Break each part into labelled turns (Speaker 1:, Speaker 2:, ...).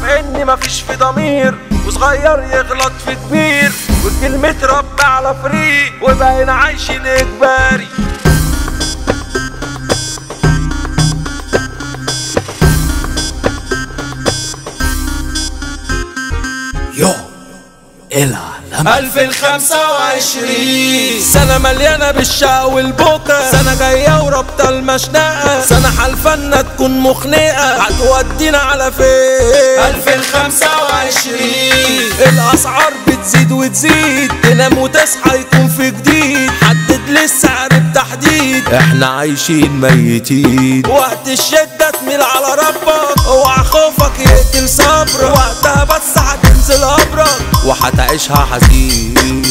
Speaker 1: ان مفيش في ضمير، وصغير يغلط في كبير، والجيل متربى على فريق وبقينا عايشين اجباري.
Speaker 2: يو العالم
Speaker 1: 2025 سنة مليانة بالشقا والبكا، سنة جاية ورابطة المشنقة، سنة حلفنا تكون مخنقة هتودينا على فين. 2025 الأسعار بتزيد وتزيد، تنام وتصحى يكون في جديد، حدد لي السعر بتحديد،
Speaker 2: احنا عايشين ميتين.
Speaker 1: وقت الشدة تميل على ربك، اوعى خوفك يقتل صبرك، وقتها بس هتنزل قبرك
Speaker 2: وهتعيشها حزين.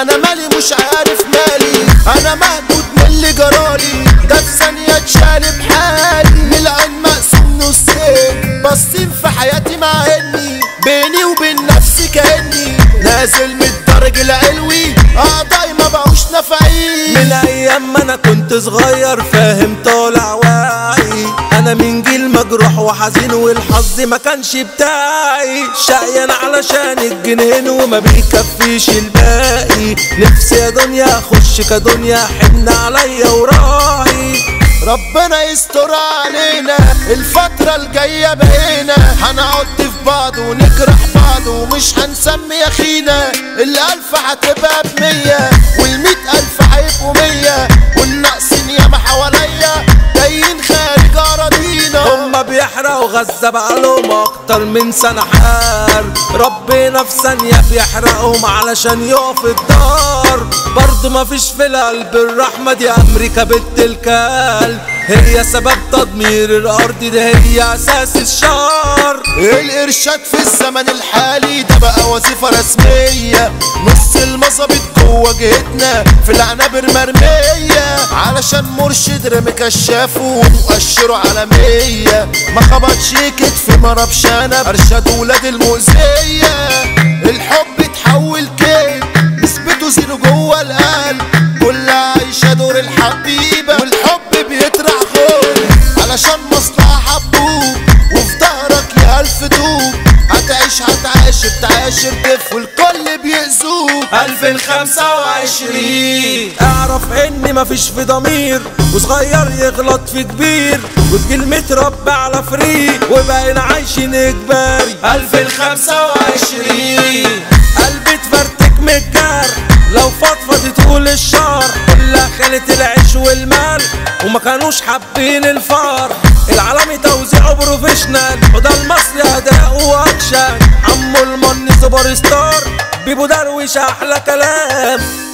Speaker 3: انا مالي مش عارف مالي، انا مهدود من اللي جرالي، ده في ثانية اتشال بحالي، من العين مقسوم نصين، باصين في حياتي مع اني بيني وبين نفسي كاني نازل من الدرج العلوي، اعضائي ما بقوش نافعين.
Speaker 1: من ايام ما انا كنت صغير فاهم طالع واعي، انا من جيل مجروح وحزين والحظ ما كانش بتاعي، شقيان علشان الجنين وما بيكفيش الباقي، نفسي يا دنيا اخش كدنيا حن عليا وراعي.
Speaker 3: ربنا يستر علينا الفترة الجاية، بقينا هنقعد في بعض ونجرح بعض ومش هنسمي اخينا، الالف هتبقى ب100 وال100,000 هيبقوا 100، والناقصين ياما حواليا جايين خارج اراضينا.
Speaker 1: هما بيحرقوا غزة بقالهم اكتر من سنة حار، ربنا في ثانية بيحرقهم علشان يقف الدار، برضه مفيش في القلب الرحمة، دي امريكا بنت الكلب، هي سبب تدمير الارض، دي هي اساس الشر.
Speaker 3: الارشاد في الزمن الحالي ده بقى وظيفة رسمية، نص المظابيط جوه جهتنا في العنابر مرمية، علشان مرشد رمي كشافه ومؤشره على 100، ما خبطش كتف مرة بشنب، ارشاد ولاد المؤذية. الحب اتحول كيف نسبته زيرو جوه القلب، كل عايشة دور الحبيبة والحب بيطرح خوف، علشان مصلحة حبوب وفي ظهرك يا ألف دوب، هتعيش هتعاشر تعاشر كيف والكل بيأذوك.
Speaker 1: 2025 اعرف ان مفيش في ضمير، وصغير يغلط في كبير، والجيل متربى على فريق وبقينا عايشين اجباري. 2025 قلبي اتفرتك من الجرح، لو فضفض تقول الشر، كلها خانت العيش والمال وما كانوش حابين الفرح، العالمي توزيعه بروفيشنال، وده المصري اداء واكشن، عمو المن سوبر ستار، بيبو درويش احلى كلام.